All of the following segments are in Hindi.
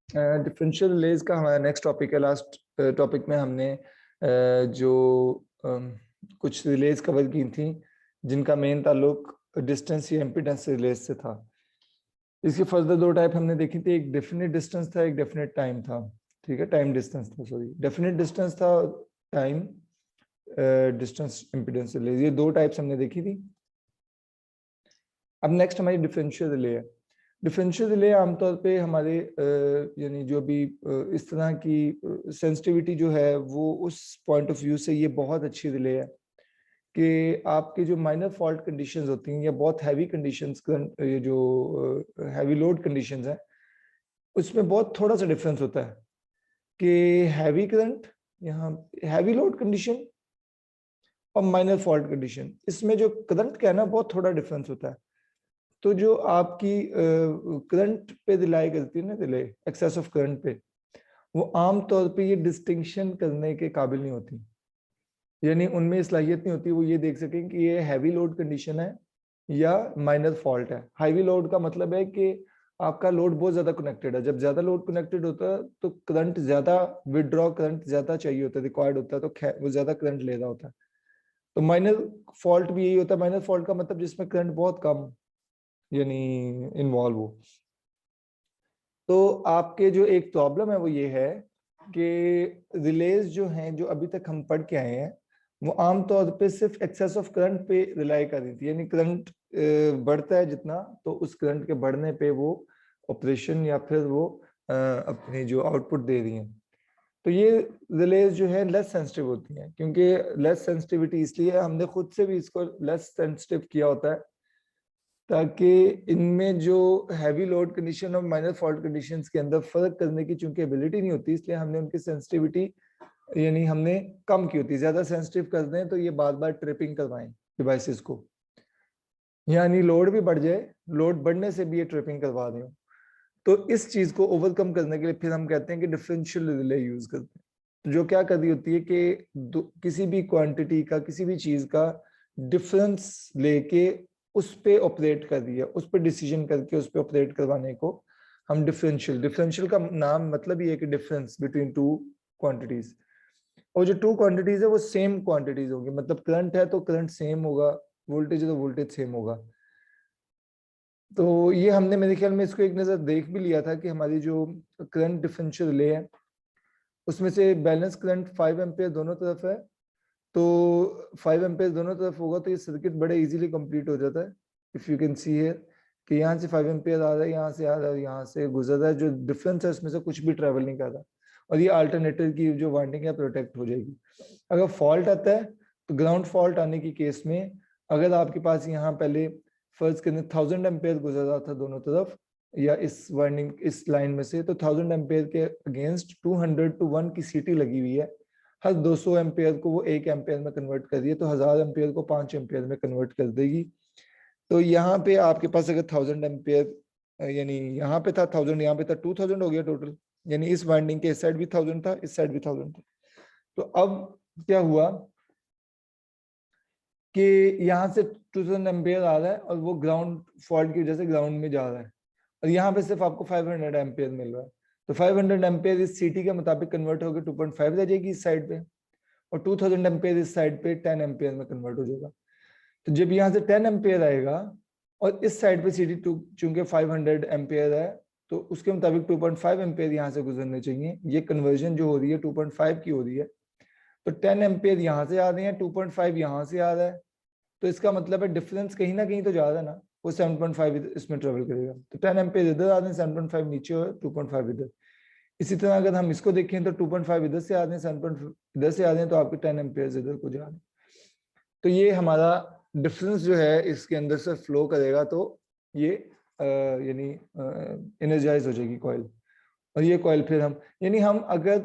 डिफरेंशियल रिलेज का हमारा नेक्स्ट टॉपिक है। लास्ट टॉपिक में हमने जो कुछ रिलेज कवर की थी जिनका मेन ताल्लुक डिस्टेंस या इम्पीडेंस रिलेज से था। इसके फर्दर दो टाइप हमने देखी थी, एक डेफिनेट डिस्टेंस था, एक डेफिनेट टाइम था। ठीक है, टाइम डिस्टेंस था, सॉरी डेफिनेट डिस्टेंस था, टाइम डिस्टेंस इम्पीडेंस रिलेज, ये दो टाइप्स हमने देखी थी। अब नेक्स्ट हमारी डिफरेंशियल रिले है। डिफरेंशियल रिले आमतौर पे हमारे यानी जो भी इस तरह की सेंसिटिविटी जो है वो उस पॉइंट ऑफ व्यू से ये बहुत अच्छी रिले है कि आपके जो माइनर फॉल्ट कंडीशंस होती हैं या बहुत हैवी कंडीशंस, ये जो हैवी लोड कंडीशंस हैं उसमें बहुत थोड़ा सा डिफरेंस होता है कि हैवी करंट, यहाँ हैवी लोड कंडीशन और माइनर फॉल्ट कंडीशन, इसमें जो करंट का है ना बहुत थोड़ा डिफरेंस होता है। तो जो आपकी करंट पे रिलाई करती है ना रिले, एक्सेस ऑफ करंट पे, वो आम तौर पे ये डिस्टिंक्शन करने के काबिल नहीं होती, यानी उनमें सलाहियत नहीं होती वो ये देख सकें कि ये हैवी लोड कंडीशन है या माइनर फॉल्ट है। हैवी लोड का मतलब है कि आपका लोड बहुत ज्यादा कनेक्टेड है। जब ज्यादा लोड कनेक्टेड होता है तो करंट ज्यादा, विदड्रॉ करंट ज्यादा चाहिए होता है, रिक्वायर्ड होता है, तो वो ज्यादा करंट ले रहा होता है। तो माइनर फॉल्ट भी यही होता है। माइनर फॉल्ट का मतलब जिसमें करंट बहुत कम यानी इन्वॉल्व हो। तो आपके जो एक प्रॉब्लम है वो ये है कि रिलेज जो हैं जो अभी तक हम पढ़ के आए हैं वो आमतौर पे सिर्फ एक्सेस ऑफ करंट पे रिलाई कर रही थी, यानी करंट बढ़ता है जितना तो उस करंट के बढ़ने पे वो ऑपरेशन या फिर वो अपनी जो आउटपुट दे रही हैं। तो ये रिलेज जो है लेस सेंसिटिव होती हैं, क्योंकि लेस सेंसिटिविटी इसलिए हमने खुद से भी इसको लेस सेंसिटिव किया होता है ताकि इनमें जो हैवी लोड कंडीशन और माइनर फॉल्ट कंडीशंस के अंदर फर्क करने की चूंकि एबिलिटी नहीं होती, इसलिए हमने उनकी सेंसिटिविटी यानी हमने कम की होती। ज्यादा सेंसिटिव कर दें तो ये बार बार ट्रिपिंग करवाएं डिवाइसेस को, यानी लोड भी बढ़ जाए, लोड बढ़ने से भी ये ट्रिपिंग करवा दें। तो इस चीज को ओवरकम करने के लिए फिर हम कहते हैं कि डिफरेंशियल रिले यूज करते हैं। तो जो क्या कर रही होती है कि किसी भी क्वांटिटी का, किसी भी चीज का डिफरेंस लेके उस पे ऑपरेट कर रही है, उस पे डिसीजन करके उस पे ऑपरेट करवाने को हम डिफरेंशियल, डिफरेंशियल का नाम मतलब ये है कि डिफरेंस बिटवीन टू क्वांटिटीज। और जो टू क्वांटिटीज है वो सेम क्वांटिटीज होंगी, मतलब करंट है तो करंट सेम होगा, वोल्टेज है तो वोल्टेज सेम होगा। तो ये हमने मेरे ख्याल में इसको एक नज़र देख भी लिया था कि हमारी जो करंट डिफरेंशियल रिले है उसमें से बैलेंस करंट 5 एम्पियर दोनों तरफ है। तो 5 एम्पियर दोनों तरफ होगा तो ये सर्किट बड़े इजीली कंप्लीट हो जाता है। If you can see here कि यहाँ से 5 एम्पियर आ रहा है, यहाँ से आ रहा है, यहाँ से गुजर रहा है, जो डिफरेंस है उसमें से कुछ भी ट्रेवल नहीं कर रहा और ये अल्टरनेटर की जो वाइंडिंग है प्रोटेक्ट हो जाएगी। अगर फॉल्ट आता है तो ग्राउंड फॉल्ट आने की केस में अगर आपके पास यहाँ पहले फर्ज करें 1000 एम्पेयर गुजर रहा था दोनों तरफ या इस वाइंडिंग इस लाइन में से, तो 1000 एम्पेयर के अगेंस्ट 200 to 1 की सीटी लगी हुई है। हर 200 एम्पेयर को वो 1 एम्पेयर में कन्वर्ट कर रही है, तो 1000 एम्पेयर को 5 एम्पेयर में कन्वर्ट कर देगी। तो यहाँ पे आपके पास अगर 1000 एम्पेयर यानी यहाँ पे था 1000, यहाँ पे था 2000 हो गया टोटल, यानी इस वाइंडिंग के इस साइड भी 1000 था, इस साइड भी 1000 था। तो अब क्या हुआ कि यहाँ से 2000 एम्पियर आ रहा है और वो ग्राउंड फॉल्ट की वजह से ग्राउंड में जा रहा है और यहाँ पे सिर्फ आपको 500 एम्पियर मिल रहा है। तो 500 एम्पियर इस सीटी के मुताबिक कन्वर्ट होकर 2.5 रह जाएगी इस साइड पे और 2000 एम्पियर इस साइड पे 10 एम्पियर में कन्वर्ट हो जाएगा। तो जब यहाँ से 10 एम्पियर आएगा और इस साइड पे सीटी चूंकि 500 एम्पियर है तो उसके मुताबिक 2.5 एम्पियर यहाँ से गुजरने चाहिए। ये कन्वर्जन जो हो रही है 2.5 की हो रही है, तो 10 एम्पियर यहाँ से आ रहे हैं, 2.5 यहाँ से आ रहा है, तो इसका मतलब है डिफरेंस कहीं ना कहीं तो जा रहा है ना, वो 7.5 इसमें ट्रेवल करेगा। तो 10 एम्पियर इधर आ रहे हैं, 7.5 नीचे और 2.5 इधर। इसी तरह अगर हम इसको देखें तो 2.5 इधर से आ रहे हैं, 7.5 इधर से आ रहे हैं, तो आपके 10 एम्पियर इधर को जा रहे हैं। तो ये हमारा डिफरेंस जो है इसके अंदर से फ्लो करेगा तो ये यानी एनर्जाइज हो जाएगी कॉइल। और ये कॉइल फिर हम यानी हम अगर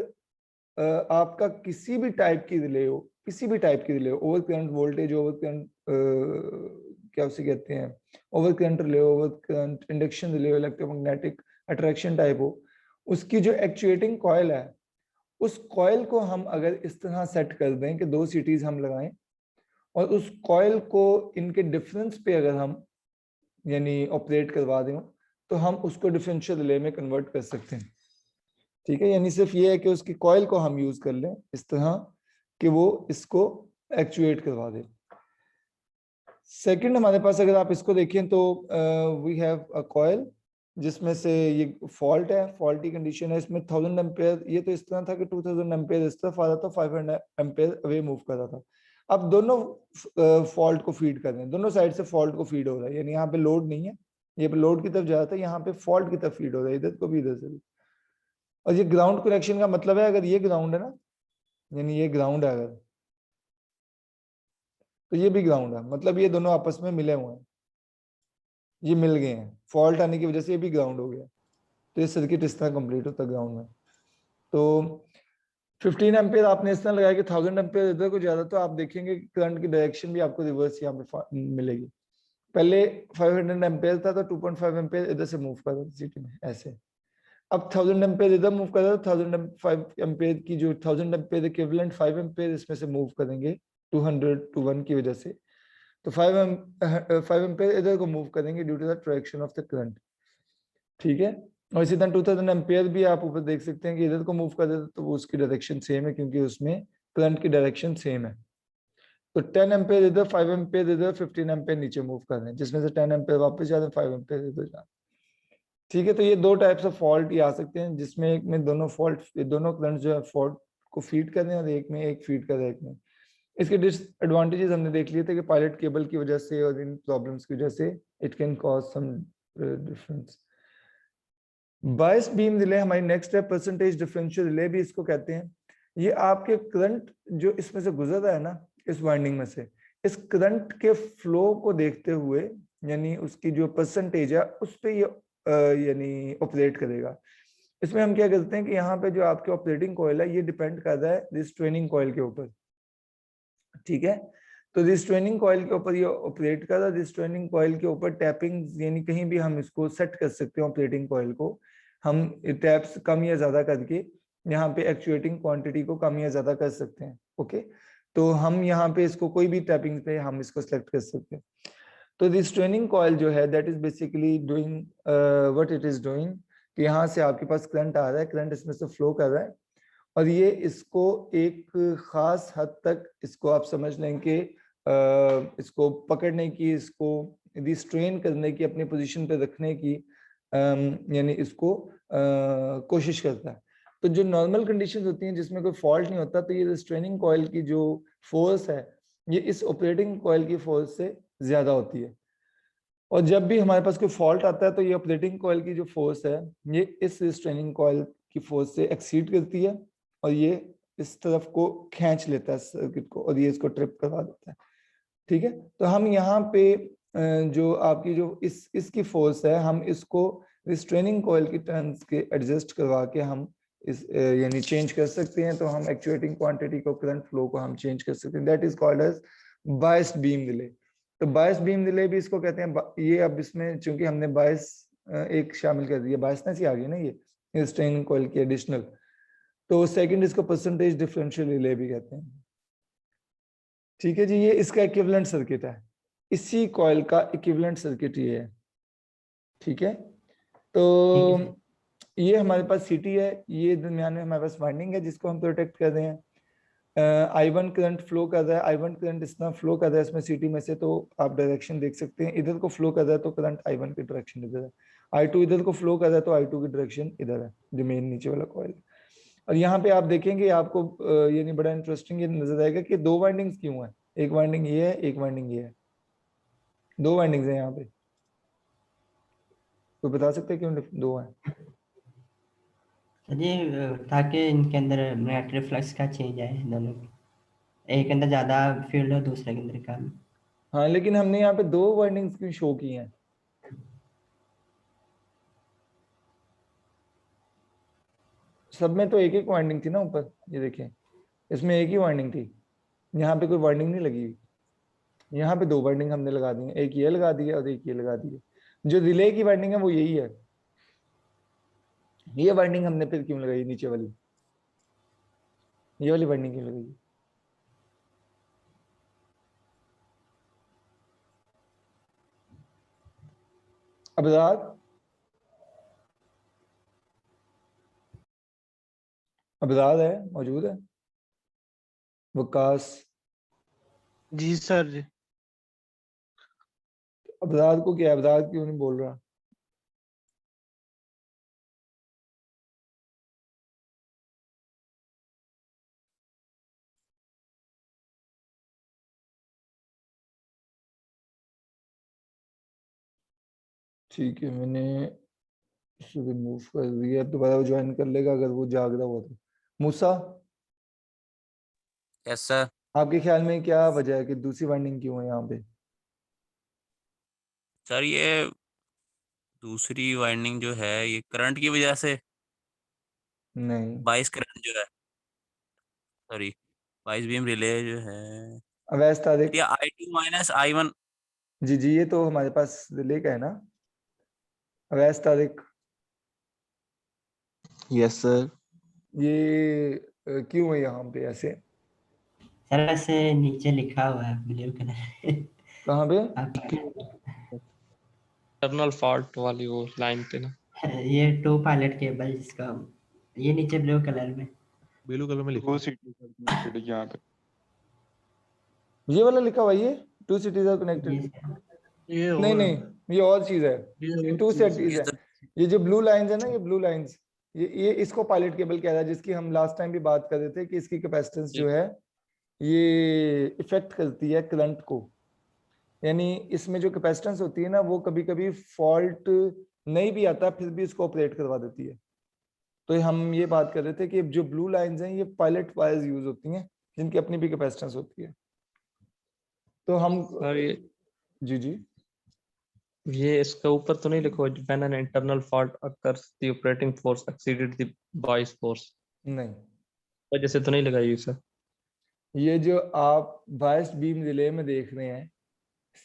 आपका किसी भी टाइप की रिले हो, किसी भी टाइप की रिले हो, over current voltage, over current क्या उसे कहते हैं, over current relay, over current induction relay, electromagnetic attraction type हो, उसकी जो एक्चुएटिंग कॉइल है उस कॉइल को हम अगर इस तरह सेट कर दें कि 2 सीटीज हम लगाएं और उस कॉइल को इनके डिफरेंस पे अगर हम यानी ऑपरेट करवा दें तो हम उसको डिफरेंशियल रिले में कन्वर्ट कर सकते हैं। ठीक है, यानी सिर्फ ये है कि उसकी कॉइल को हम यूज कर लें इस तरह कि वो इसको एक्चुएट करवा दे। सेकंड हमारे पास अगर आप इसको देखें तो वी हैव अ कॉइल जिसमें से ये फॉल्ट है, फॉल्टी कंडीशन है, इसमें 1000 एम्पेयर, ये तो इस तरह था कि 2000 एम्पेयर इस तरफ आ रहा था, 500 एम्पेयर अवे मूव कर रहा था। अब दोनों फॉल्ट को फीड कर रहे हैं, दोनों साइड से फॉल्ट को फीड हो रहा है, यानी यहाँ पे लोड नहीं है, ये पे लोड की तरफ जा रहा था, यहाँ पे फॉल्ट की तरफ फीड हो रहा है, इधर को भी इधर से भी। और ये ग्राउंड कनेक्शन का मतलब है, अगर ये ग्राउंड है ना, यानी ये ग्राउंड है अगर, तो ये भी ग्राउंड है, मतलब ये दोनों आपस में मिले हुए हैं, ये मिल गए हैं, फॉल्ट आने की वजह से ये भी ग्राउंड हो गया, तो ये सर्किट इस तरह कंप्लीट होता है ग्राउंड में। तो 15 एम्पेयर आपने इस तरह लगाया कि 1000 एम्पेयर इधर को ज्यादा, तो आप देखेंगे कि करंट की डायरेक्शन भी आपको रिवर्स यहाँ पे मिलेगी। पहले 500 एम्पेयर था तो 2.5 एम्पेयर इधर से मूव कर रहा था सिटी में ऐसे, अब 1000 एम्पेयर इधर मूव कर रहा था, 1005 एम्पेयर की जो 1000 एम्पेयर इक्विवेलेंट 5 एम्पेयर इसमें से मूव करेंगे 200 to 1 की वजह से, तो 5 एम्पेयर इधर को मूव करेंगे due to the traction of the current. ठीक है, और इसी तरह 2000 एम्पेयर भी आप ऊपर देख सकते हैं कि इधर को मूव कर देते तो वो उसकी डायरेक्शन सेम है, क्योंकि उसमें करंट की डायरेक्शन सेम है। तो 10 एम्पेयर इधर, 5 एम्पेयर इधर, 15 एम्पेयर नीचे मूव कर रहे हैं, जिसमें से 10 एम्पेयर वापस जा रहे हैं, 5 एम्पेयर इधर जा रहे हैं। ठीक है, तो ये दो टाइप्स ऑफ फॉल्ट ये आ सकते हैं, जिसमें एक में दोनों दोनों करंट जो है फॉल्ट को फीड कर रहे हैं, और एक में एक फीड कर रहे हैं एक में। इसके डिसएडवांटेजेस हमने देख लिए थे कि पायलट केबल की वजह से और इन प्रॉब्लम्स की वजह से it can cause some difference. Bias beam relay हमारी नेक्स्ट है, परसेंटेज डिफरेंशियल रिले भी इसको कहते हैं। ये आपके करंट जो इसमें से गुजर रहा है ना, इस वाइंडिंग में से, इस करंट के फ्लो को देखते हुए, यानी उसकी जो परसेंटेज है उस पे ये यानी ऑपरेट करेगा। इसमें हम क्या करते हैं कि यहाँ पे जो आपके ऑपरेटिंग कॉइल है ये डिपेंड कर रहा है रिस्ट्रेनिंग कॉइल के ऊपर। ठीक है, तो रिस्ट्रेनिंग कॉइल के ऊपर ये ऑपरेट कर रहा है, रिस्ट्रेनिंग कॉइल के ऊपर टैपिंग, यानी कहीं भी हम इसको सेट कर सकते हैं ऑपरेटिंग कॉइल को, हम टैप्स कम या ज्यादा करके यहाँ पे एक्चुएटिंग क्वांटिटी को कम या ज्यादा कर सकते हैं। ओके, तो हम यहाँ पे इसको कोई भी टैपिंग पे हम इसको सेलेक्ट कर सकते हैं। तो रिस्ट्रेनिंग कॉइल जो है that is basically doing what it is doing, कि यहाँ से आपके पास करंट आ रहा है, करंट इसमें से फ्लो कर रहा है, और ये इसको एक खास हद तक इसको आप समझ लें कि इसको पकड़ने की, इसको रिस्ट्रेन करने की, अपनी पोजीशन पे रखने की यानी इसको कोशिश करता है। तो जो नॉर्मल कंडीशंस होती हैं जिसमें कोई फॉल्ट नहीं होता, तो ये रिस्ट्रेनिंग कॉइल की जो फोर्स है ये इस ऑपरेटिंग कॉइल की फोर्स से ज्यादा होती है। और जब भी हमारे पास कोई फॉल्ट आता है तो ये ऑपरेटिंग कॉइल की जो फोर्स है ये इस रिस्ट्रेनिंग कॉइल की फोर्स से एक्सीड करती है, और ये इस तरफ को खींच लेता है सर्किट को, और ये इसको ट्रिप करवा देता है। ठीक है, तो हम यहाँ पे जो आपकी जो इसकी फोर्स है, हम इसको रिस्ट्रेनिंग कॉइल की टर्न्स के एडजस्ट करवा के हम इस यानी चेंज कर सकते हैं। तो हम एक्चुएटिंग क्वांटिटी को, करंट फ्लो को हम चेंज कर सकते हैं, that is called as biased beam relay. तो बायस बीम रिले भी इसको कहते हैं। ये अब इसमें चूंकि हमने बायस एक शामिल कर दिया, बायसनेस ही आ गई ना ये रिस्ट्रेनिंग कॉइल की एडिशनल, तो सेकंड इसको परसेंटेज डिफरेंशियल रिले भी कहते हैं। ठीक है जी, ये इसका इक्विवेलेंट सर्किट है, इसी कॉइल का इक्विवेलेंट सर्किट ये है। ठीक है, तो ठीक है सर। ये हमारे पास सिटी है, ये दरमियान में हमारे पास वाइंडिंग है जिसको हम प्रोटेक्ट कर रहे हैं। I1 करंट फ्लो कर रहा है, I1 करंट इस तरह फ्लो कर रहा है इसमें सिटी में से, तो आप डायरेक्शन देख सकते हैं, इधर को फ्लो कर रहा है तो करंट I1 की डायरेक्शन इधर है, I2 इधर को फ्लो कर रहा है तो I2 की डायरेक्शन इधर है, जो मेन नीचे वाला कॉइल है। और यहाँ पे आप देखेंगे आपको ये नहीं बड़ा इंटरेस्टिंग ये नजर आएगा कि दो वाइंडिंग्स क्यों है, एक वाइंडिंग ये है, एक वाइंडिंग ये है, दो वाइंडिंग्स है यहाँ पे। कोई बता सकते हैं क्यों दो है? सर ये ताकि इनके अंदर नेट रिफ्लेक्स का चेंज आए दोनों में। एक के अंदर ज़्यादा फील्ड हो, दूसरे के अंदर कम। हाँ, लेकिन हमने यहाँ पे दो वाइंडिंग्स क्यों शो की हैं? सब में तो एक एक वाइंडिंग थी ना ऊपर, ये देखें इसमें एक ही वाइंडिंग थी, यहाँ पे कोई वाइंडिंग नहीं लगी हुई, यहाँ पे दो वाइंडिंग हमने लगा दी है, एक ये लगा दी है और एक ये लगा दी है। जो रिले की वाइंडिंग है वो यही है, ये वाइंडिंग हमने फिर क्यों लगाई नीचे वाली, ये वाली वाइंडिंग क्यों लगाई? अब रात अबरार है, मौजूद है? वकास? जी सर जी। अबरार को क्या, अबरार क्यों नहीं बोल रहा? ठीक है, मैंने इसे रिमूव कर दिया, दोबारा वो ज्वाइन कर लेगा अगर वो जाग रहा हुआ तो। मूसा, यस सर। आपके ख्याल में क्या वजह है कि दूसरी वाइंडिंग क्यों है यहाँ पे? सर ये दूसरी वाइंडिंग जो है ये करंट की वजह से, नहीं, 22 करंट जो है, सॉरी 22 बीम रिले जो है, अवैस तारिक। या I2 माइनस I1। जी जी, ये तो हमारे पास रिले का है ना। Awais Tariq, yes sir. ये क्यों है यहाँ पे ऐसे? सर ऐसे नीचे लिखा हुआ है ब्लू कलर। कहाँ पे? इंटरनल फॉल्ट वाली वो लाइन पे ना। ये 2 पायलट केबल जिसका ये नीचे ब्लू कलर में। ब्लू कलर में लिखा वो सीटी कनेक्टेड है यहाँ पे। ये वाला लिखा हुआ है, ये 2 सिटीज आर कनेक्टेड। ये सर, ये नहीं नहीं, ये और चीज है, ये ये 2 सिटीज है। इस ये जो ब्लू लाइंस है ना, ये ब्लू लाइंस, ये इसको पायलट केबल कह रहा है, जिसकी हम लास्ट टाइम भी बात कर रहे थे कि इसकी कैपेसिटेंस जो है ये इफेक्ट करती है करंट को। यानी इसमें जो कैपेसिटेंस होती है ना, वो कभी कभी फॉल्ट नहीं भी आता फिर भी इसको ऑपरेट करवा देती है। तो हम ये बात कर रहे थे कि जो ब्लू लाइंस हैं ये पायलट वायर्स यूज होती हैं, जिनकी अपनी भी कैपेसिटेंस होती है। तो हम सर जी जी, ये इसके ऊपर तो नहीं लिखा when an internal fault occurs the operating force exceeded the bias force, नहीं, वजह से तो नहीं लगाई सर। ये जो आप बायस्ड बीम रिले में देख रहे हैं,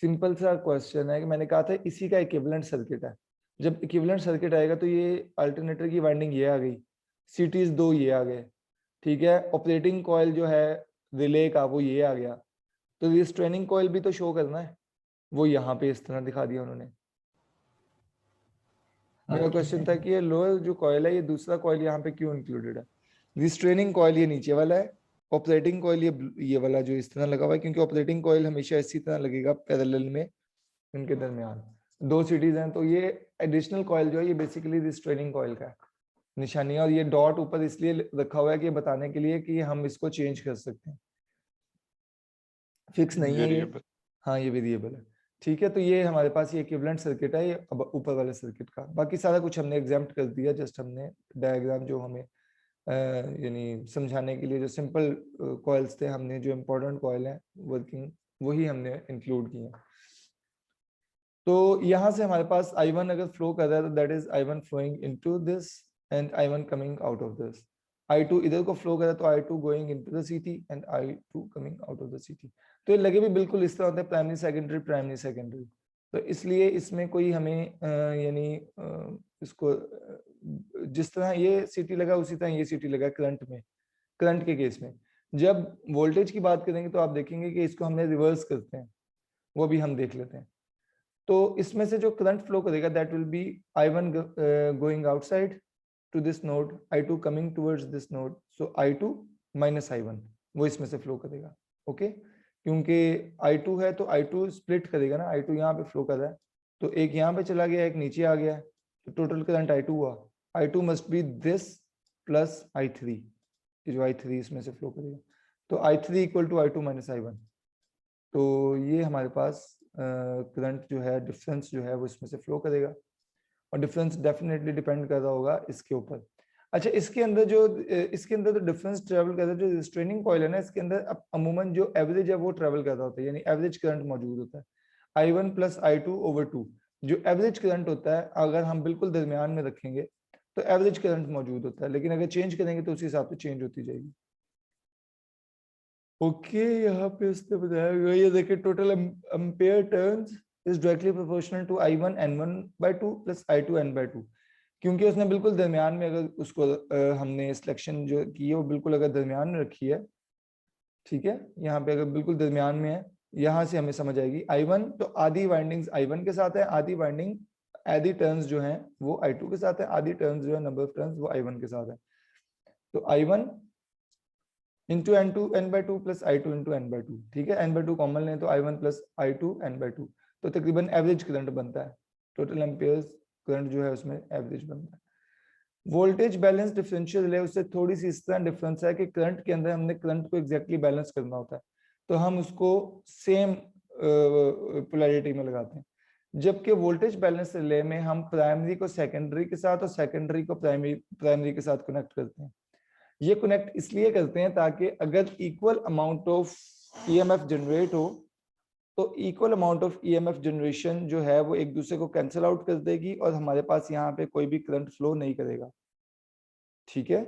सिंपल सा क्वेश्चन है कि मैंने कहा था इसी का इक्विवेलेंट सर्किट है। जब इक्विवेलेंट सर्किट आएगा तो ये अल्टरनेटर की वाइंडिंग ये आ गई, सीटीज 2 ये आ गए, ठीक है। ऑपरेटिंग कॉइल जो है रिले का वो ये आ गया, तो रिस्ट्रेनिंग कॉइल भी तो शो करना है, वो यहाँ पे इस तरह दिखा दिया उन्होंने। मेरा ओके क्वेश्चन था सर। कि ये लोअर जो कॉइल है, ये दूसरा कॉइल यहाँ पे क्यों इंक्लूडेड है? रिस्ट्रेनिंग कॉइल ये नीचे वाला है, ऑपरेटिंग कॉइल ये वाला जो इस तरह लगा हुआ है, क्योंकि ऑपरेटिंग कॉइल हमेशा इसी तरह लगेगा पैरेलल में इनके दरमियान 2 सिटीज हैं। तो ये एडिशनल कॉइल जो है ये बेसिकली रिस्ट्रेनिंग कॉइल का है निशानी है, और ये डॉट ऊपर इसलिए रखा हुआ है कि बताने के लिए कि हम इसको चेंज कर सकते हैं, फिक्स नहीं है ये। वेरिएबल। हाँ, ये वेरिएबल है, ठीक है। तो ये हमारे पास ये इक्विवेलेंट सर्किट है, ये अब ऊपर वाले सर्किट का। बाकी सारा कुछ हमने एग्जाम्प्ट कर दिया, जस्ट हमने डायग्राम जो हमें यानी समझाने के लिए जो सिंपल कॉइल्स थे, हमने जो इम्पोर्टेंट कॉइल है वर्किंग वही हमने इंक्लूड किए। तो यहाँ से हमारे पास I1 अगर फ्लो कर रहा है तो that is I1 flowing into this and I1 coming out of this. I2 इधर को फ्लो कर रहा है तो I2 going into the CT and I2 coming out of the CT। तो ये लगे भी बिल्कुल इस तरह होता है, प्राइमरी सेकेंडरी। तो इसलिए इसमें कोई हमें यानी इसको जिस तरह ये CT लगा उसी तरह ये CT लगा करंट के केस में। जब वोल्टेज की बात करेंगे तो आप देखेंगे कि इसको हमने रिवर्स करते हैं, वो भी हम देख लेते हैं। तो इसमें से जो करंट फ्लो करेगा that will be I1 going outside to this node, I2 coming towards this node, so I2 minus I1 वो इसमें से फ्लो करेगा। ओके, क्योंकि I2 है तो I2 स्प्लिट करेगा ना, I2 यहाँ पे फ्लो कर रहा है तो एक यहाँ पे चला गया, एक नीचे आ गया, तो टोटल करंट I2 हुआ। I2 must be this plus I3, ये जो I3 इसमें से फ्लो करेगा, तो I3 equal to I2 minus I1। तो ये हमारे पास करंट जो है, डिफरेंस जो है वो इसमें से फ्लो करेगा, और डिफरेंस डेफिनेटली डिपेंड कर रहा होगा इसके ऊपर। अच्छा, इसके अंदर जो डिफरेंस ट्रेवल कर रहा है, जो रिस्ट्रेनिंग कॉइल है ना, इसके अंदर अमूमन जो एवरेज है वो ट्रेवल कर रहा होता है, यानी एवरेज करंट मौजूद होता है I1 प्लस I2 ओवर 2। जो एवरेज करंट होता है अगर हम बिल्कुल दरमियान में रखेंगे तो एवरेज करंट मौजूद होता है, लेकिन अगर चेंज करेंगे तो उसी हिसाब से चेंज होती जाएगी। ओके, यहाँ पे उसने बताया गया, ये देखिए total ampere turns is directly proportional to I1 N1/2 plus I2 N/2, क्योंकि उसने बिल्कुल दरमियान में, अगर उसको हमने सिलेक्शन जो की है वो बिल्कुल अगर दरमियान में रखी है, ठीक है, यहाँ पे अगर बिल्कुल दरमियान में है, यहाँ से हमें समझ आएगी I1 तो आधी वाइंडिंग्स I1 के साथ है, आधी टर्न्स जो हैं वो I2 के साथ है, आधी टर्न्स जो है नंबर ऑफ टर्न्स वो I1 के साथ है। तो I1 into n/2 plus I2 into n/2, ठीक है, n/2 कॉमन लें तो I1 प्लस I2 n/2, तो तकरीबन एवरेज करंट बनता है, टोटल एम्पियर्स करंट जो है उसमें एवरेज बनता है। वोल्टेज बैलेंस डिफरेंशियल रिले उससे थोड़ी सी इस तरह डिफरेंस है कि करंट के अंदर हमने करंट को एग्जैक्टली बैलेंस करना होता है, तो हम उसको सेम पोलैरिटी में लगाते हैं, जबकि वोल्टेज बैलेंस रिले में हम प्राइमरी को सेकेंडरी के साथ और सेकेंडरी को प्राइमरी के साथ कनेक्ट करते हैं। ये कनेक्ट इसलिए करते हैं ताकि अगर equal amount of EMF generate हो तो equal amount of EMF generation जो है वो एक दूसरे को कैंसिल आउट कर देगी और हमारे पास यहाँ पे कोई भी करंट फ्लो नहीं करेगा, ठीक है।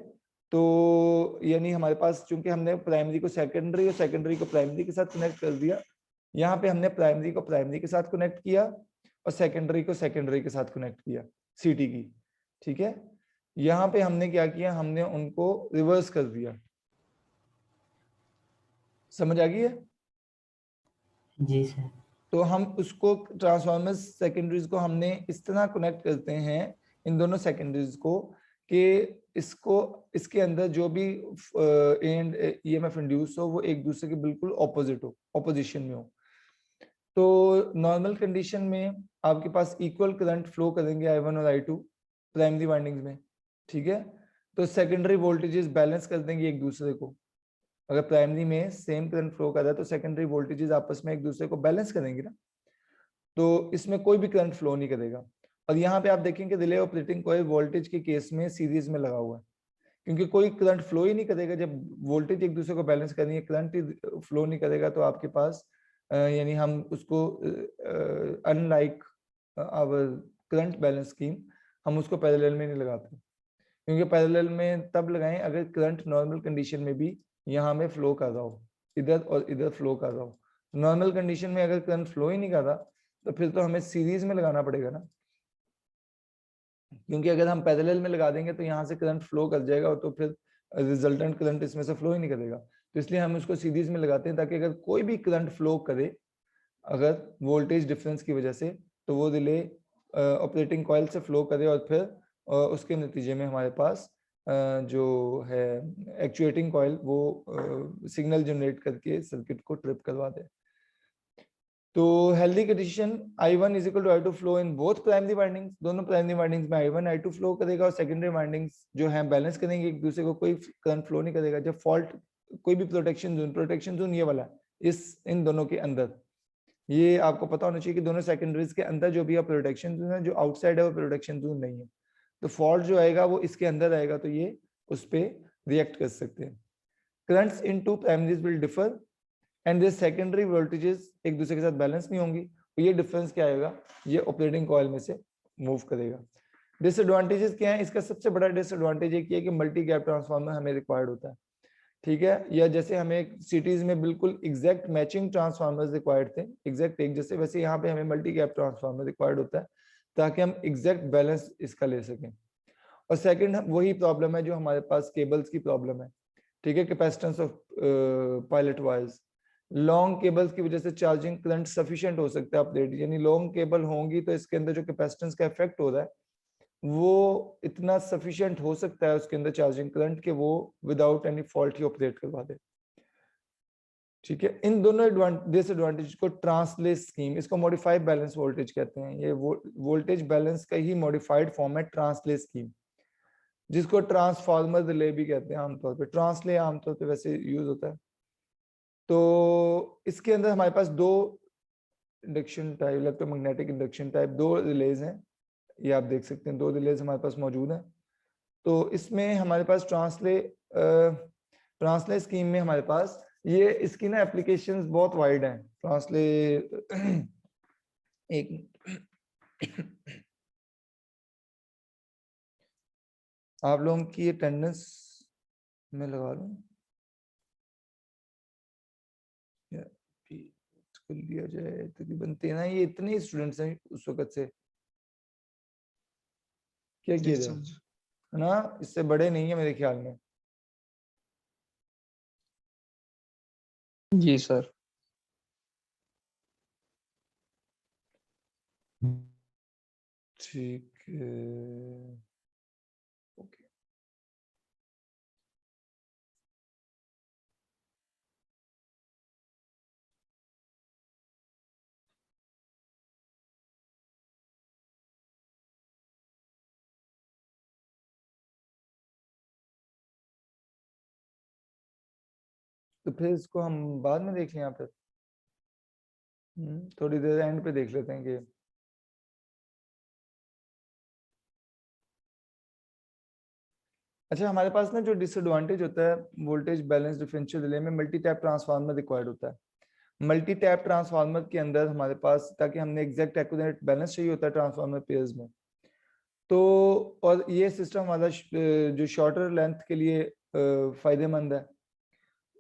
तो यानी हमारे पास चूंकि हमने प्राइमरी को सेकेंडरी और सेकेंडरी को प्राइमरी के साथ कनेक्ट कर दिया, यहाँ पे हमने प्राइमरी को प्राइमरी के साथ कनेक्ट किया और सेकेंडरी को सेकेंडरी के साथ कनेक्ट किया सीटी की, ठीक है। यहाँ पे हमने क्या किया, हमने उनको रिवर्स कर दिया। समझ आ गई है? जी सर। तो हम उसको ट्रांसफार्मर्स सेकेंडरीज को हमने इस तरह कनेक्ट करते हैं इन दोनों सेकेंडरीज को कि इसको इसके अंदर जो भी एंड ईएमएफ इंड्यूस हो वो एक दूसरे के बिल्कुल ऑपोजिट हो, ऑपोजिशन में हो। तो नॉर्मल कंडीशन में आपके पास इक्वल करंट फ्लो करेंगे I1 और I2 प्राइमरी वाइंडिंग्स में, ठीक है। तो सेकेंडरी वोल्टेजेस बैलेंस कर देंगे एक दूसरे को। अगर प्राइमरी में सेम करंट फ्लो कर रहा है तो सेकेंडरी वोल्टेजेस आपस में एक दूसरे को बैलेंस करेंगे ना, तो इसमें कोई भी करंट फ्लो नहीं करेगा। और यहाँ पे आप देखेंगे रिले ऑपरेटिंग कॉइल वोल्टेज के केस में सीरीज में लगा हुआ है, क्योंकि कोई करंट फ्लो ही नहीं करेगा। जब वोल्टेज एक दूसरे को बैलेंस करनी है, करंट ही फ्लो नहीं करेगा, तो आपके पास यानी हम उसको unlike our current balance scheme हम उसको पैरेलल में नहीं लगाते, क्योंकि पैरेलल में तब लगाएं अगर करंट नॉर्मल कंडीशन में भी यहाँ में फ्लो कर रहा हो, इधर और इधर फ्लो कर रहा हो। नॉर्मल कंडीशन में अगर करंट फ्लो ही नहीं कर रहा तो फिर तो हमें सीरीज में लगाना पड़ेगा ना, क्योंकि अगर हम पैरेलल में लगा देंगे तो यहाँ से करंट फ्लो कर जाएगा तो फिर रिजल्टेंट करंट इसमें से फ्लो ही नहीं करेगा। तो इसलिए हम उसको सीरीज में लगाते हैं ताकि अगर कोई भी करंट फ्लो करे अगर वोल्टेज डिफरेंस की वजह से, तो वो रिले ऑपरेटिंग कॉइल से फ्लो करे और फिर उसके नतीजे में हमारे पास जो है एक्चुएटिंग कॉइल वो सिग्नल जनरेट करके सर्किट को ट्रिप करवा दे। तो healthy condition I1 is equal to I2 flow in both primary windings, दोनों प्राइमरी वाइंडिंग्स में I1 I2 फ्लो करेगा और सेकेंडरी वाइंडिंग्स जो है बैलेंस करेंगे एक दूसरे को, कोई करंट फ्लो नहीं करेगा। जब फॉल्ट कोई भी प्रोटेक्शन जोन ये वाला इस इन दोनों के अंदर, ये आपको पता होना चाहिए कि दोनों सेकेंडरीज के अंदर जो भी है प्रोटेक्शन जोन है, जो आउटसाइड है वो प्रोटेक्शन जोन नहीं है। तो फॉल्ट जो आएगा वो इसके अंदर आएगा तो ये उस पर रिएक्ट कर सकते हैं। Currents in two primaries will differ and this secondary voltages एक दूसरे के साथ बैलेंस नहीं होंगी, तो ये डिफरेंस क्या आएगा, ये ऑपरेटिंग कॉइल में से मूव करेगा। डिसएडवांटेजेस क्या है, इसका सबसे बड़ा डिसएडवांटेज ये है कि मल्टी गैप ट्रांसफार्मर हमें रिक्वायर्ड होता है, ठीक है। या जैसे हमें सिटीज में बिल्कुल एग्जैक्ट मैचिंग ट्रांसफार्मर्स रिक्वायर्ड थे, एग्जैक्ट एक जैसे, वैसे यहाँ पे हमें मल्टी गैप ट्रांसफार्मर रिक्वायर्ड होता है ताकि हम एग्जैक्ट बैलेंस इसका ले सकें। और सेकंड वही प्रॉब्लम है जो हमारे पास केबल्स की प्रॉब्लम है, ठीक है, capacitance of pilot wires. Long cables की वजह से चार्जिंग करंट सफिशिएंट हो सकता है अपडेट, यानी लॉन्ग केबल होंगी तो इसके अंदर जो कैपेसिटेंस का इफेक्ट हो रहा है वो इतना सफिशिएंट हो सकता है उसके अंदर चार्जिंग करंट के वो विदाउट एनी फॉल्ट ही ऑपरेट करवा दे, ठीक है। इन दोनों डिसएडवांटेज को ट्रांसलेट स्कीम, इसको मॉडिफाइड बैलेंस वोल्टेज कहते हैं, ये वोल्टेज बैलेंस का ही मॉडिफाइड फॉर्म है ट्रांसलेट स्कीम, जिसको ट्रांसफार्मर रिले भी कहते हैं आमतौर पे। ट्रांसले आमतौर पे वैसे यूज होता है। तो इसके अंदर हमारे पास दो induction type, electromagnetic induction type दो रिलेज हैं, ये आप देख सकते हैं, दो रिलेज हमारे पास मौजूद हैं। तो इसमें हमारे पास ट्रांसले स्कीम में हमारे पास ये इसकी ना एप्लीकेशंस बहुत वाइड हैं। ट्रांसले एक आप लोगों की अटेंडेंस में लगा लूं या कर लिया जाए, तकरीबन 13, ये इतने ही स्टूडेंट्स हैं उस वक्त से, क्या किया जाए, है ना, इससे बड़े नहीं है मेरे ख्याल में। जी सर। ठीक है, ओके। तो फिर इसको हम बाद में देख लें यहाँ पर, थोड़ी देर एंड पे देख लेते हैं कि अच्छा, हमारे पास ना जो डिसएडवांटेज होता है वोल्टेज बैलेंस डिफरेंशियल रिले में, मल्टी टैप ट्रांसफार्मर रिक्वायर्ड होता है। मल्टी टैप ट्रांसफार्मर के अंदर हमारे पास, ताकि हमने एग्जैक्ट एक्यूरेट बैलेंस चाहिए होता है ट्रांसफार्मर पेयर्स में, तो और ये सिस्टम हमारा जो शॉर्टर लेंथ के लिए फायदेमंद है,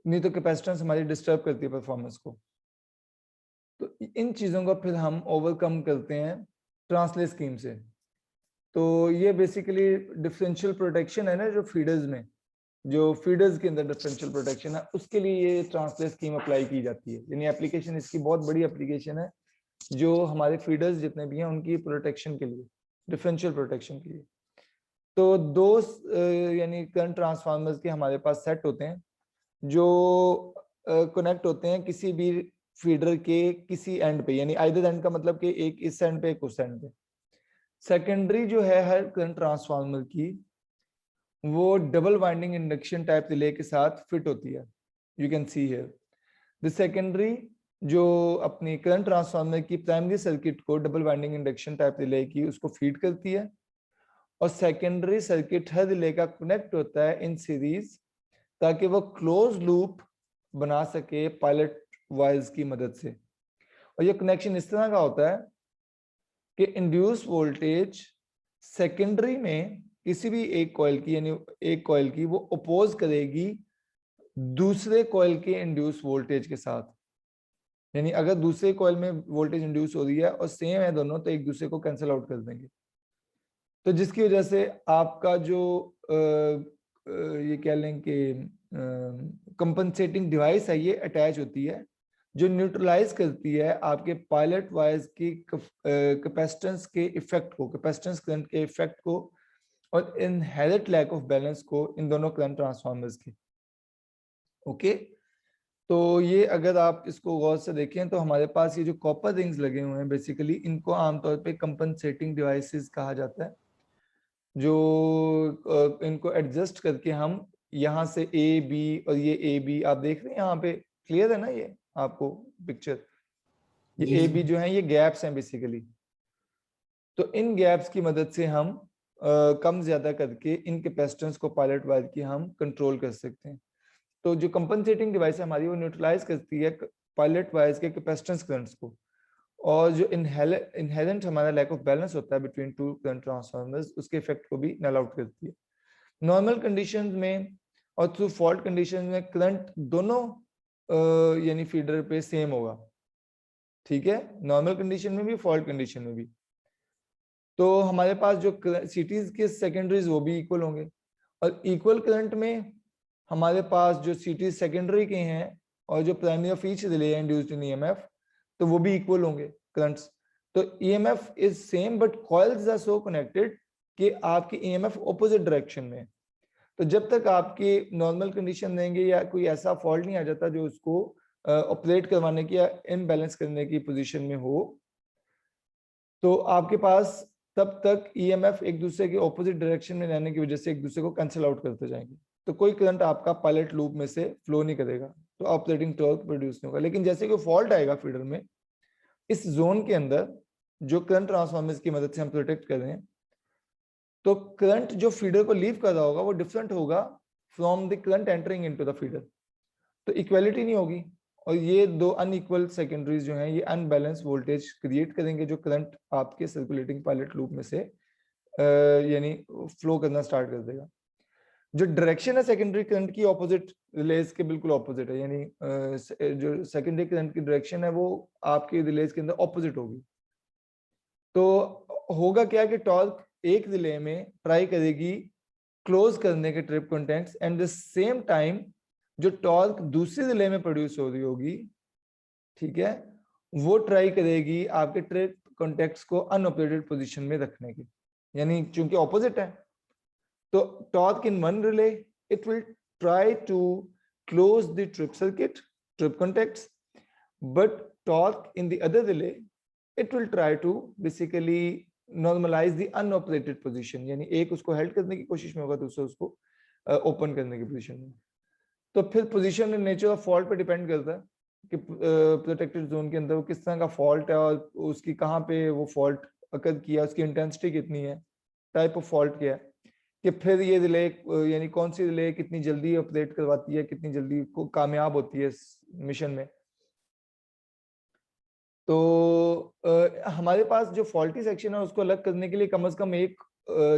नहीं तो कैपेसिटेंस हमारी डिस्टर्ब करती है परफॉर्मेंस को। तो इन चीज़ों को फिर हम ओवरकम करते हैं ट्रांसलेट स्कीम से। तो ये बेसिकली डिफरेंशियल प्रोटेक्शन है ना, जो फीडर्स में, जो फीडर्स के अंदर डिफरेंशियल प्रोटेक्शन है, उसके लिए ये ट्रांसलेट स्कीम अप्लाई की जाती है। यानी एप्लीकेशन इसकी बहुत बड़ी एप्लीकेशन है, जो हमारे फीडर्स जितने भी हैं उनकी प्रोटेक्शन के लिए, डिफरेंशियल प्रोटेक्शन के लिए। तो दो यानी करंट ट्रांसफार्मर्स के हमारे पास सेट होते हैं जो कनेक्ट होते हैं किसी भी फीडर के किसी एंड पे, यानी आइदर एंड का मतलब कि एक इस एंड पे एक उस एंड पे। सेकेंडरी जो है हर करंट ट्रांसफार्मर की, वो double winding induction type relay के साथ फिट होती है। You can see here the secondary जो अपनी करंट ट्रांसफार्मर की प्राइमरी सर्किट को double winding induction type relay की उसको फीड करती है, और सेकेंडरी सर्किट हर रिले का कनेक्ट होता है इन सीरीज, ताकि वो क्लोज लूप बना सके पायलट वायर्स की मदद से। और ये कनेक्शन इस तरह का होता है कि इंड्यूस वोल्टेज सेकेंडरी में किसी भी एक कॉइल की, यानी एक कॉइल की, वो अपोज करेगी दूसरे कॉइल के इंड्यूस वोल्टेज के साथ। यानी अगर दूसरे कॉइल में वोल्टेज इंड्यूस हो रही है और सेम है दोनों, तो एक दूसरे को कैंसिल आउट कर देंगे। तो जिसकी वजह से आपका जो ये कह लें कि कंपनसेटिंग डिवाइस है, ये अटैच होती है, जो न्यूट्रलाइज करती है आपके पायलट वायर्स की कैपेसिटेंस के इफेक्ट को, कैपेसिटेंस करंट के इफेक्ट को, और इनहेरेंट लैक ऑफ बैलेंस को इन दोनों करंट ट्रांसफार्मर्स की। ओके, तो ये अगर आप इसको गौर से देखें तो हमारे पास ये जो कॉपर रिंग्स लगे हुए हैं, बेसिकली इनको आमतौर पे कंपनसेटिंग डिवाइसेस कहा जाता है, जो इनको एडजस्ट करके हम यहाँ से ए बी, और ये ए बी आप देख रहे हैं यहाँ पे, क्लियर है ना ये आपको पिक्चर? ये ए बी जो है ये गैप्स हैं बेसिकली। तो इन गैप्स की मदद से हम कम ज्यादा करके इन कैपेसिटेंस को पायलट वायर की हम कंट्रोल कर सकते हैं। तो जो कंपनसेटिंग डिवाइस है हमारी, वो न्यूट्रलाइज करती है पायलट वायर्स के कैपेसिटेंस करंट्स को, और जो इनहेरेंट हमारा लैक ऑफ बैलेंस होता है बिटवीन टू करंट ट्रांसफार्मर्स, उसके इफेक्ट को भी नल आउट करती है। नॉर्मल कंडीशंस में और थ्रू फॉल्ट कंडीशन में करंट दोनों यानी फीडर पे सेम होगा, ठीक है, नॉर्मल कंडीशन में भी फॉल्ट कंडीशन में भी। तो हमारे पास जो सिटीज के सेकेंडरीज वो भी इक्वल होंगे, और इक्वल करंट में हमारे पास जो सिटीज सेकेंडरी के हैं और जो प्राइमरी ऑफ ईच रिले है इंड्यूस्ड इन ईएमएफ, तो वो भी इक्वल होंगे करंट्स। तो EMF is same but coils are so connected कि आपकी ईएमएफ ऑपोजिट डायरेक्शन में। तो जब तक आपकी नॉर्मल कंडीशन देंगे या कोई ऐसा फॉल्ट नहीं आ जाता जो उसको ऑपरेट करवाने की या इनबैलेंस करने की पोजीशन में हो, तो आपके पास तब तक ईएमएफ एक दूसरे के ऑपोजिट डायरेक्शन में रहने की वजह से एक दूसरे को कैंसिल आउट करते जाएंगे, तो कोई करंट आपका पायलट लूप में से फ्लो नहीं करेगा, तो ऑपरेटिंग टॉर्क प्रोड्यूस नहीं होगा। लेकिन जैसे कोई फॉल्ट आएगा फीडर में, इस जोन के अंदर जो करंट ट्रांसफार्मर्स की मदद से हम प्रोटेक्ट कर रहे हैं, तो करंट जो फीडर को लीव कर रहा होगा वो डिफरेंट होगा from the current entering into the feeder, तो इक्वालिटी नहीं होगी, और ये दो अनइक्वल सेकेंडरीज जो हैं ये अनबैलेंस वोल्टेज क्रिएट करेंगे, जो करंट आपके सर्कुलेटिंग पायलट लूप में से यानी फ्लो करना स्टार्ट कर देगा। जो डायरेक्शन है सेकेंडरी करंट की ऑपोजिट रिलेज के बिल्कुल ऑपोजिट है, यानी जो सेकेंडरी करंट की डायरेक्शन है वो आपके रिलेज के अंदर ऑपोजिट होगी। तो होगा क्या कि टॉर्क एक रिले में ट्राई करेगी क्लोज करने के trip contacts, and the same time जो टॉर्क दूसरी रिले में प्रोड्यूस हो रही होगी, ठीक है, वो ट्राई करेगी आपके ट्रिप कॉन्टैक्ट्स को अनऑपरेटेड पोजीशन में रखने की, यानी चूंकि ऑपोजिट है, तो torque in one relay it will try to close the trip circuit, trip contacts, but torque in the other relay it will try to basically normalize the unoperated position, यानी एक उसको हेल्ड करने की कोशिश में होगा, दूसरा उसको ओपन करने की पोजीशन में। तो फिर position and nature of fault पे डिपेंड करता है कि प्रोटेक्टेड जोन के अंदर वो किस तरह का फॉल्ट है और उसकी कहाँ पे वो फॉल्ट अकर किया, उसकी इंटेंसिटी कितनी है, टाइप ऑफ फॉल्ट क्या है, कि फिर ये रिले यानी कौन सी रिले कितनी जल्दी ऑपरेट करवाती है, कितनी जल्दी कामयाब होती है इस मिशन में। तो हमारे पास जो फॉल्टी सेक्शन है उसको अलग करने के लिए कम से कम एक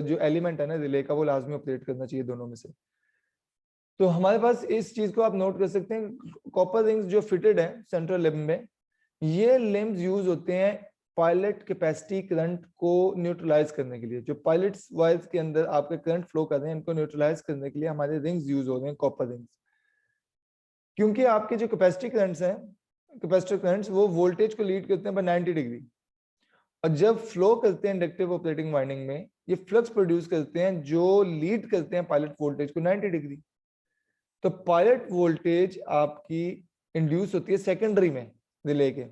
जो एलिमेंट है ना रिले का वो लाजमी ऑपरेट करना चाहिए दोनों में से। तो हमारे पास इस चीज को आप नोट कर सकते हैं, कॉपर रिंग्स जो फिटेड है सेंट्रल लिम्ब में, ये लिम्ब्स यूज होते हैं पायलट कैपेसिटी करंट को न्यूट्रलाइज करने के लिए। जो पायलट्स वायर्स के अंदर आपके करंट फ्लो कर रहे हैं इनको न्यूट्रलाइज करने के लिए हमारे रिंग्स यूज हो रहे हैं, कॉपर रिंग्स। क्योंकि आपके जो कैपेसिटी करंट्स हैं, कैपेसिटर करंट्स, वो वोल्टेज को लीड करते हैं बाय 90 डिग्री, और जब फ्लो करते हैं इंडक्टिव ऑपरेटिंग वाइंडिंग में ये फ्लक्स प्रोड्यूस करते हैं जो लीड करते हैं पायलट वोल्टेज को 90 डिग्री। तो पायलट वोल्टेज आपकी इंड्यूस होती है सेकेंडरी में रिले के,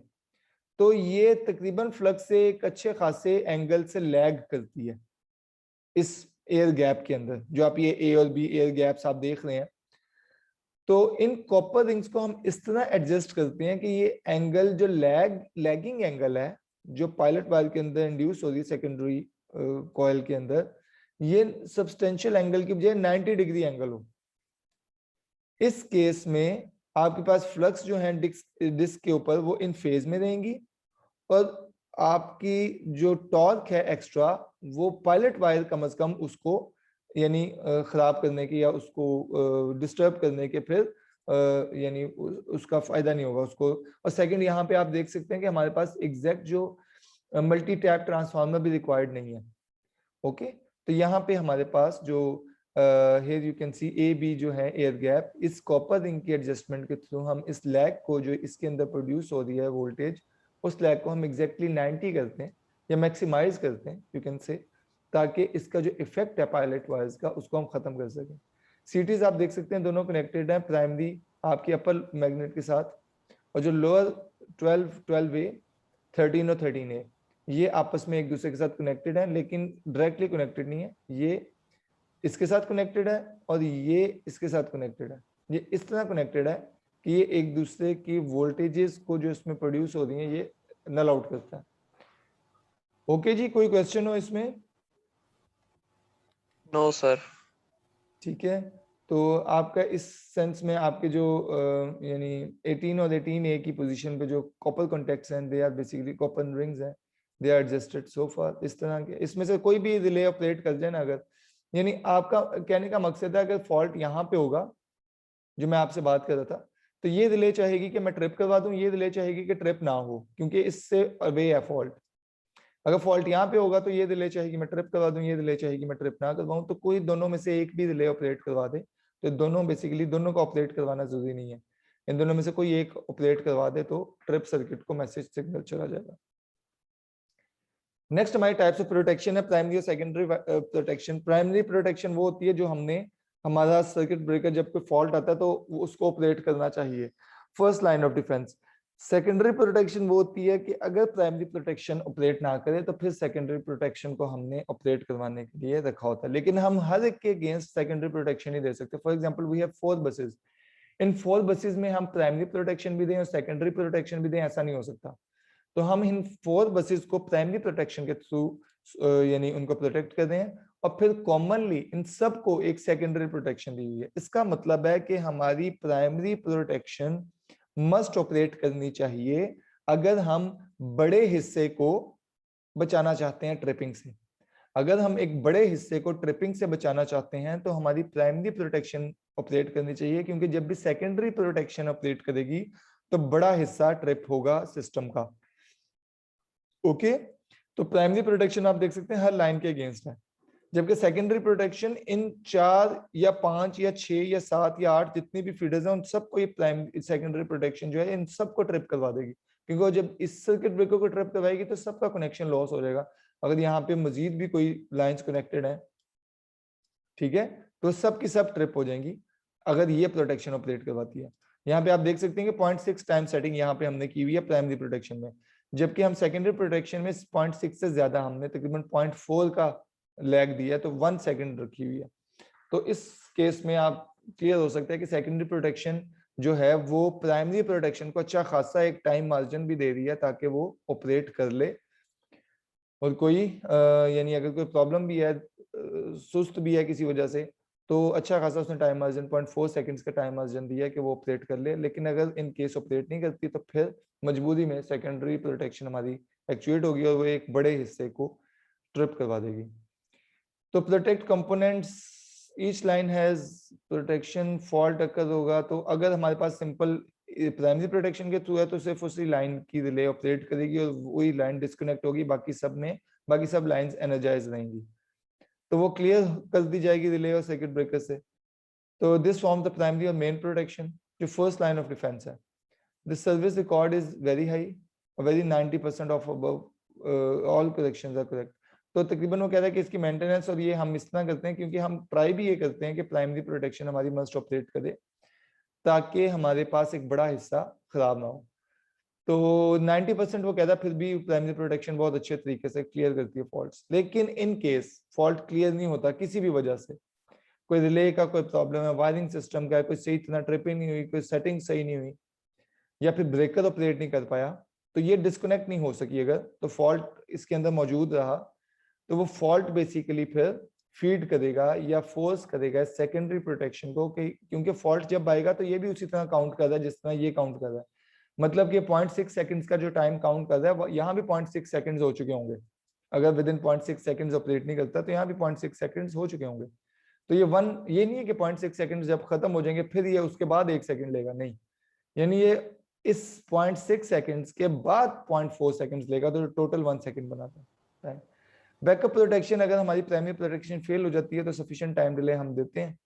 तो ये तकरीबन फ्लक्स से एक अच्छे खासे एंगल से लैग करती है इस एयर गैप के अंदर, जो आप ये ए और बी एयर गैप्स आप देख रहे हैं। तो इन कॉपर रिंग्स को हम इस तरह एडजस्ट करते हैं कि ये एंगल जो लैगिंग एंगल है जो पायलट वायर के अंदर इंड्यूस हो रही है सेकेंडरी कॉइल के अंदर, ये सब्सटेंशियल एंगल की बजाय 90 डिग्री एंगल हो। इस केस में आपके पास फ्लक्स जो है डिस्क के ऊपर वो इन फेज में रहेंगी, और आपकी जो टॉर्क है एक्स्ट्रा वो पायलट वायर कम से कम उसको यानी खराब करने की या उसको डिस्टर्ब करने के फिर यानी उसका फायदा नहीं होगा उसको। और सेकंड यहाँ पे आप देख सकते हैं कि हमारे पास एग्जैक्ट जो मल्टी टैप ट्रांसफार्मर भी रिक्वायर्ड नहीं है। ओके, तो यहाँ पे हमारे पास जो here you can see A B जो है एयर गैप, इस कॉपर रिंग के एडजस्टमेंट के थ्रू हम इस लैग को जो इसके अंदर प्रोड्यूस हो रही है वोल्टेज, उस लैग को हम एग्जैक्टली 90 करते हैं या मैक्सिमाइज करते हैं यू कैन से, ताकि इसका जो इफेक्ट है पायलट वायर्स का उसको हम खत्म कर सकें। सीटीज आप देख सकते हैं दोनों कनेक्टेड हैं, प्राइमरी आपकी अपर मैग्नेट के साथ, और जो लोअर 12A 13 और 13A ये आपस में एक दूसरे के साथ कनेक्टेड है, लेकिन डायरेक्टली कनेक्टेड नहीं है। ये इसके साथ कनेक्टेड है और ये इसके साथ कनेक्टेड है। ये इस तरह कनेक्टेड है कि ये एक दूसरे की वोल्टेजेस को जो इसमें प्रोड्यूस हो रही है ये नल आउट करता है। ओके जी, कोई क्वेश्चन हो इसमें? No sir. ठीक है, तो आपका इस सेंस में आपके जो यानी 18 और 18A की पोजीशन पे जो कॉपर कॉन्टैक्ट्स हैं they are basically copper rings हैं, दे आर एडजस्टेड सो फार। इस तरह के इसमें से कोई भी रिले ऑपरेट कर जाए ना, अगर यानी आपका कहने का मकसद है अगर फॉल्ट यहाँ पे होगा जो मैं आपसे बात कर रहा था, तो ये रिले चाहेगी कि मैं ट्रिप करवा दूं, ये रिले चाहेगी कि ट्रिप ना हो, क्योंकि इससे अवे है फॉल्ट। अगर फॉल्ट यहाँ पे होगा तो ये रिले चाहेगी मैं ट्रिप करवा दूं, ये रिले चाहेगी मैं ट्रिप ना करवाऊं। तो कोई दोनों में से एक भी रिले ऑपरेट करवा दे, तो दोनों बेसिकली दोनों को ऑपरेट करवाना जरूरी नहीं है, इन दोनों में से कोई एक ऑपरेट करवा दे तो ट्रिप सर्किट को मैसेज सिग्नल चला जाएगा। नेक्स्ट हमारे टाइप्स ऑफ प्रोटेक्शन है प्राइमरी और सेकेंडरी प्रोटेक्शन। प्राइमरी प्रोटेक्शन वो होती है जो हमने हमारा सर्किट ब्रेकर जब कोई फॉल्ट आता है तो उसको ऑपरेट करना चाहिए, first line of defence. Secondary protection वो होती है कि अगर प्राइमरी प्रोटेक्शन ऑपरेट ना करे तो फिर सेकेंडरी प्रोटेक्शन को हमने ऑपरेट करवाने के लिए रखा होता है, लेकिन हम हर एक के अगेंस्ट सेकेंडरी प्रोटेक्शन ही दे सकते। For example we have 4 buses, इन 4 बसेस में हम प्राइमरी प्रोटेक्शन भी दें और सेकेंडरी प्रोटेक्शन भी दें, ऐसा नहीं हो सकता। तो हम इन 4 बसेस को प्राइमरी प्रोटेक्शन के थ्रू यानी उनको प्रोटेक्ट कर रहे हैं, और फिर कॉमनली इन सब को एक सेकेंडरी प्रोटेक्शन दी हुई है। इसका मतलब है कि हमारी प्राइमरी प्रोटेक्शन मस्ट ऑपरेट करनी चाहिए अगर हम बड़े हिस्से को बचाना चाहते हैं ट्रिपिंग से। अगर हम एक बड़े हिस्से को ट्रिपिंग से बचाना चाहते हैं तो हमारी प्राइमरी प्रोटेक्शन ऑपरेट करनी चाहिए, क्योंकि जब भी सेकेंडरी प्रोटेक्शन ऑपरेट करेगी तो बड़ा हिस्सा ट्रिप होगा सिस्टम का। ओके, तो प्राइमरी प्रोटेक्शन आप देख सकते हैं हर लाइन के अगेंस्ट है, जबकि सेकेंडरी प्रोटेक्शन इन 4 या 5 या 6 या 7 या 8 जितनी भी फीडर्स हैं उन सबको ये प्राइमरी सेकेंडरी प्रोटेक्शन जो है इन सबको ट्रिप करवा देगी, क्योंकि जब इस सर्किट ब्रेकर को ट्रिप करवाएगी तो सबका कनेक्शन लॉस हो जाएगा। अगर यहाँ पे मजीद भी कोई लाइंस कनेक्टेड है, ठीक है, तो सब की सब ट्रिप हो जाएंगी अगर ये प्रोटेक्शन ऑपरेट करवाती है। यहाँ पे आप देख सकते हैं कि 0.6 टाइम सेटिंग यहाँ पे हमने की हुई है प्राइमरी प्रोटेक्शन में, जबकि हम सेकेंडरी प्रोटेक्शन में 0.6 से ज्यादा हमने तकरीबन 0.4 का लैग दिया है, तो 1 सेकंड रखी हुई है। तो इस केस में आप क्लियर हो सकता है कि सेकेंडरी प्रोटेक्शन जो है वो प्राइमरी प्रोटेक्शन को अच्छा खासा एक टाइम मार्जिन भी दे रही है ताकि वो ऑपरेट कर ले, और कोई यानी अगर कोई प्रॉब्लम भी है, सुस्त भी है किसी वजह से, तो अच्छा खासा उसने टाइम मार्जिन 0.4 सेकंड्स का टाइम मार्जिन दिया है कि वो ऑपरेट कर ले। लेकिन अगर इन केस ऑपरेट नहीं करती तो फिर मजबूरी में सेकेंडरी प्रोटेक्शन हमारी एक्चुएट होगी और वो एक बड़े हिस्से को ट्रिप करवा देगी। तो protect components, each line has protection, fault अकर होगा तो अगर हमारे पास सिंपल प्राइमरी प्रोटेक्शन के थ्रू है तो सिर्फ उसी लाइन की रिले ऑपरेट करेगी और वही लाइन डिस्कनेक्ट होगी, बाकी सब लाइंस एनर्जाइज रहेंगी, तो वो क्लियर कर दी जाएगी रिले और सर्किट ब्रेकर से। तो दिस फॉर्म द प्राइमरी और मेन प्रोटेक्शन, जो फर्स्ट लाइन ऑफ डिफेंस है। The service record is very high, very 90% of above all corrections are correct. तो तकरीबन वो कह रहा है कि इसकी मेंटेनेंस और ये हम इस तरह करते हैं क्योंकि हम ट्राई भी ये करते हैं कि प्राइमरी प्रोटेक्शन हमारी मस्ट ऑपरेट करे ताकि हमारे पास एक बड़ा हिस्सा खराब ना हो। तो 90% वो कहता है फिर भी प्राइमरी प्रोटेक्शन बहुत अच्छे तरीके से क्लियर करती है फॉल्ट्स। लेकिन इन केस फॉल्ट क्लियर नहीं होता किसी भी वजह से, कोई रिले का कोई प्रॉब्लम है, वायरिंग सिस्टम का है, कोई सही इतना ट्रिपिंग नहीं हुई, कोई सेटिंग सही नहीं हुई, या फिर ब्रेकर ऑपरेट नहीं कर पाया, तो ये डिस्कनेक्ट नहीं हो सकी अगर, तो फॉल्ट इसके अंदर मौजूद रहा, तो वो फॉल्ट बेसिकली फिर फीड करेगा या फोर्स करेगा सेकेंडरी प्रोटेक्शन को कि क्योंकि फॉल्ट जब आएगा तो ये भी उसी तरह काउंट कर रहा है जिस तरह ये काउंट कर रहा है। मतलब कि 0.6 सेकंड्स का जो टाइम काउंट कर रहा है यहाँ भी 0.6 सेकंड्स हो चुके होंगे। अगर विद इन 0.6 सेकंड्स ऑपरेट नहीं करता तो यहाँ भी 0.6 सेकंड्स हो चुके होंगे। तो ये नहीं है कि 0.6 सेकंड्स जब खत्म हो जाएंगे फिर ये उसके बाद 1 सेकंड लेगा, नहीं, यानी ये इस 0.6 सेकंड्स के बाद 0.4 सेकंड्स लेगा, तो टोटल 1 सेकंड बनाता है। बैकअप प्रोटेक्शन, अगर हमारी प्राइमरी प्रोटेक्शन फेल हो जाती है तो सफिशिएंट टाइम डिले हम देते हैं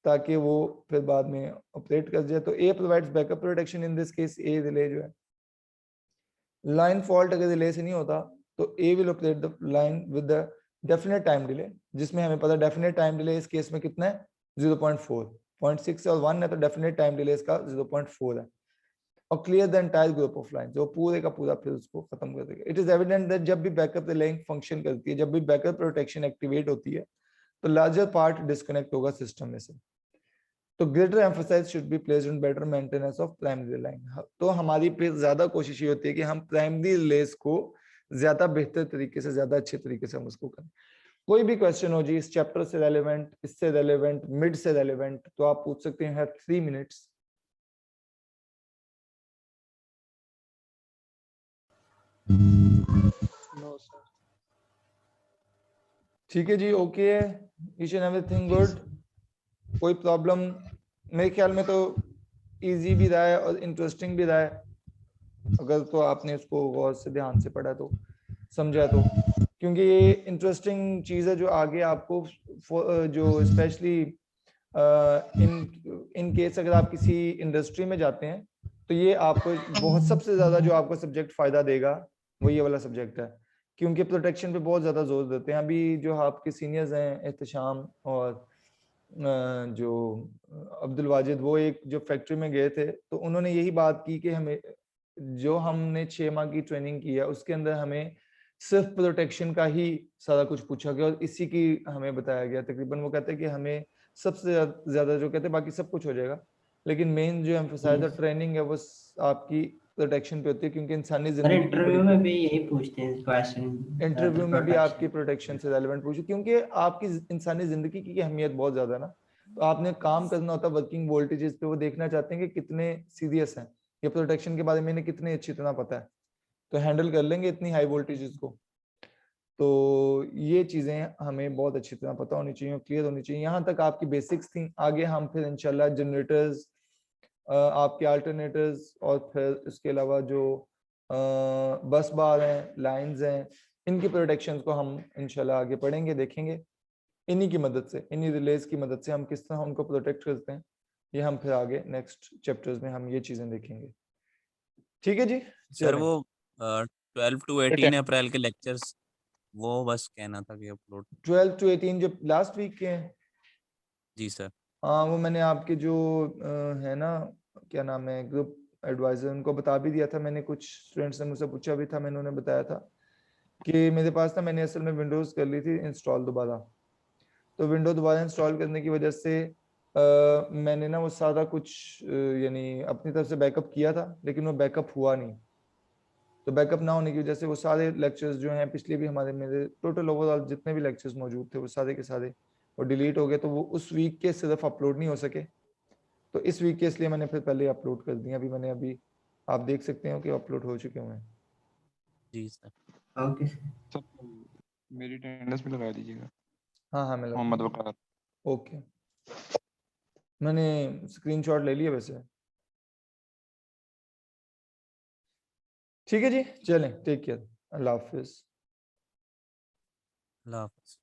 ताकि वो फिर बाद में ऑपरेट कर जाए। तो ए provides backup protection, in this case A relay जो है, लाइन फॉल्ट अगर रिले से नहीं होता तो a will operate the line with the definite time delay, जिसमें हमें पता डेफिनेट टाइम डिले इस केस में कितना है 0.4, 0.6 और 1 है तो डेफिनेट टाइम डिले इसका 0.4 है, और clear the entire group of line, जो पूरे का पूरा फिर उसको खत्म कर देगा। इट इज एविडेंट दैट जब भी बैकअप रिलेइंग फंक्शन करती है, जब भी बैकअप प्रोटेक्शन एक्टिवेट होती है तो लार्जर पार्ट डिस्कनेक्ट होगा सिस्टम में से। तो greater emphasis should be placed on better maintenance of primary line. तो हमारी पे ज्यादा कोशिश ये होती है कि हम प्राइमरी रिलेज को ज्यादा बेहतर तरीके से, ज्यादा अच्छे तरीके से हम उसको करें। कोई भी क्वेश्चन हो जी इस चैप्टर से रेलेवेंट, इससे रेलेवेंट, मिड से रेलेवेंट, तो आप पूछ सकते हैं। 3 मिनट्स। No, sir. ठीक है जी, ओके है, ईच एंड एवरीथिंग गुड, कोई प्रॉब्लम? मेरे ख्याल में तो इजी भी रहा है और इंटरेस्टिंग भी रहा है, अगर तो आपने इसको गौर से ध्यान से पढ़ा तो, समझा तो, क्योंकि ये इंटरेस्टिंग चीज है जो आगे आपको जो स्पेशली इन केस अगर आप किसी इंडस्ट्री में जाते हैं तो ये आपको बहुत सबसे ज्यादा जो आपको सब्जेक्ट फायदा देगा वो ये वाला सब्जेक्ट है, क्योंकि प्रोटेक्शन पे बहुत ज्यादा जोर देते हैं। अभी जो आपके सीनियर्स हैं एहतशाम और जो अब्दुल वाजिद, वो एक जो फैक्ट्री में गए थे तो उन्होंने यही बात की कि हमें जो हमने 6 माह की ट्रेनिंग की है उसके अंदर हमें सिर्फ प्रोटेक्शन का ही सारा कुछ पूछा गया और इसी की हमें बताया गया। तकरीबन वो कहते हैं कि हमें सबसे ज्यादा जो कहते हैं बाकी सब कुछ हो जाएगा, लेकिन मेन जो एम्फसाइज और ट्रेनिंग है वो आपकी प्रोटेक्शन पे होती है, क्योंकि इंसानी जिंदगी इंटरव्यू में भी यही पूछते हैं क्वेश्चन, इंटरव्यू में भी आपकी प्रोटेक्शन से रेलेवेंट पूछे, क्योंकि आपकी इंसानी जिंदगी की अहमियत बहुत ज्यादा है ना। तो आपने काम करना होता है वर्किंग वोल्टेजेस पे, वो देखना चाहते हैं कि कितने सीरियस हैं, ये प्रोटेक्शन के बारे में इन्हें कितने अच्छी तरह पता है, तो हैंडल कर लेंगे इतनी हाई वोल्टेजेस को। तो ये चीजें हमें बहुत अच्छी तरह पता होनी चाहिए, क्लियर होनी चाहिए। यहाँ तक आपकी बेसिक्स थी, आगे हम फिर इंशाल्लाह जनरेटर्स, आपके अल्टरनेटर्स और फिर इसके अलावा जो बस बार हैं, लाइंस हैं, इनकी प्रोटेक्शन को हम इंशाल्लाह आगे पढ़ेंगे, देखेंगे। इन्हीं की मदद से, इन्हीं रिलेज की मदद से हम किस तरह उनको प्रोटेक्ट करते हैं, ये हम फिर आगे नेक्स्ट चैप्टर्स में हम ये चीजें देखेंगे। ठीक है जी सर वो 12 to 18 अप्रैल के लेक्चर्स, वो बस कहना था कि अपलोड 12 to 18 जो लास्ट वीक के हैं। जी सर। हाँ, वो मैंने आपके जो है ना, क्या नाम है, ग्रुप एडवाइजर, उनको बता भी दिया था मैंने। कुछ स्टूडेंट्स ने मुझसे पूछा भी था, मैंने उन्हें बताया था कि मेरे पास ना, मैंने असल में विंडोज कर ली थी इंस्टॉल दोबारा, तो विंडो दोबारा इंस्टॉल करने की वजह से मैंने ना वो सारा कुछ यानी अपनी तरफ से बैकअप किया था, लेकिन वो बैकअप हुआ नहीं। तो बैकअप ना होने की वजह से वो सारे लेक्चर्स जो हैं पिछले भी हमारे मेरे टोटल ओवरऑल जितने भी लेक्चर्स मौजूद थे वो सारे के सारे वो डिलीट हो गए। तो वो उस वीक के सिर्फ अपलोड नहीं हो सके, तो इस वीक के इसलिए मैंने फिर पहले अपलोड कर दिया। अभी आप देख सकते हो कि अपलोड हो चुके हुए हैं। जी सर। Okay sir. सर मेरी अटेंडेंस भी लगा दीजिएगा। हाँ मैं मोहम्मद वकार। ओके, मैंने स्क्रीनशॉट ले लिया वैसे। ठीक है जी, चलें, टेक केयर, अल्लाह हाफिज। अल्लाह हाफ़िज़।